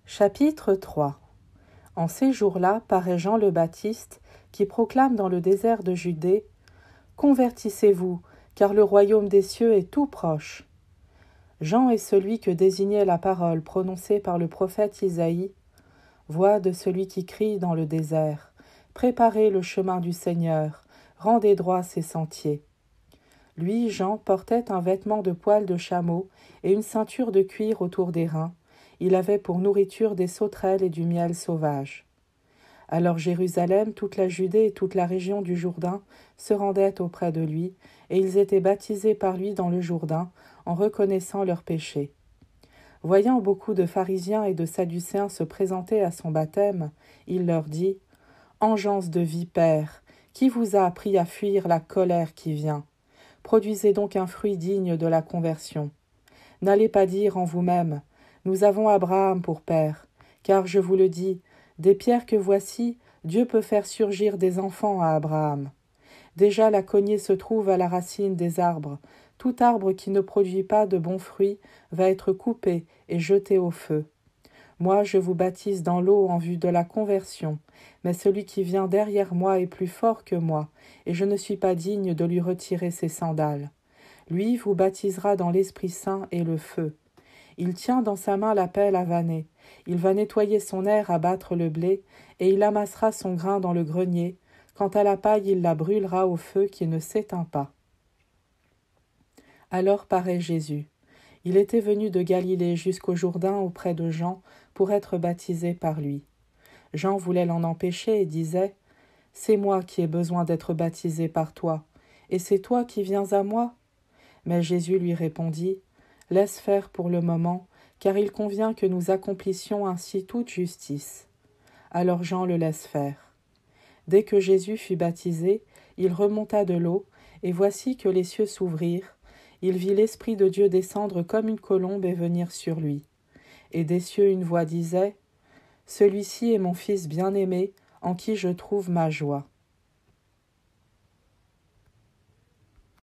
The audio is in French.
Chapitre 3. En ces jours-là paraît Jean le Baptiste, qui proclame dans le désert de Judée « Convertissez-vous, car le royaume des cieux est tout proche. » Jean est celui que désignait la parole prononcée par le prophète Isaïe « Voix de celui qui crie dans le désert, préparez le chemin du Seigneur, rendez droits ses sentiers. » Lui, Jean, portait un vêtement de poil de chameau et une ceinture de cuir autour des reins. Il avait pour nourriture des sauterelles et du miel sauvage. Alors Jérusalem, toute la Judée et toute la région du Jourdain se rendaient auprès de lui, et ils étaient baptisés par lui dans le Jourdain, en reconnaissant leurs péchés. Voyant beaucoup de pharisiens et de sadducéens se présenter à son baptême, il leur dit « Engeance de vipères, qui vous a appris à fuir la colère qui vient? Produisez donc un fruit digne de la conversion. N'allez pas dire en vous-même « Nous avons Abraham pour père », car je vous le dis, des pierres que voici, Dieu peut faire surgir des enfants à Abraham. Déjà la cognée se trouve à la racine des arbres. Tout arbre qui ne produit pas de bons fruits va être coupé et jeté au feu. Moi, je vous baptise dans l'eau en vue de la conversion, mais celui qui vient derrière moi est plus fort que moi, et je ne suis pas digne de lui retirer ses sandales. Lui vous baptisera dans l'Esprit Saint et le feu. Il tient dans sa main la pelle à vanner. Il va nettoyer son aire à battre le blé, et il amassera son grain dans le grenier. Quant à la paille, il la brûlera au feu qui ne s'éteint pas. Alors paraît Jésus. Il était venu de Galilée jusqu'au Jourdain auprès de Jean pour être baptisé par lui. Jean voulait l'en empêcher et disait « C'est moi qui ai besoin d'être baptisé par toi, et c'est toi qui viens à moi ?» Mais Jésus lui répondit « Laisse faire pour le moment, car il convient que nous accomplissions ainsi toute justice. » Alors Jean le laisse faire. Dès que Jésus fut baptisé, il remonta de l'eau, et voici que les cieux s'ouvrirent. Il vit l'Esprit de Dieu descendre comme une colombe et venir sur lui. Et des cieux une voix disait « Celui-ci est mon Fils bien-aimé, en qui je trouve ma joie. »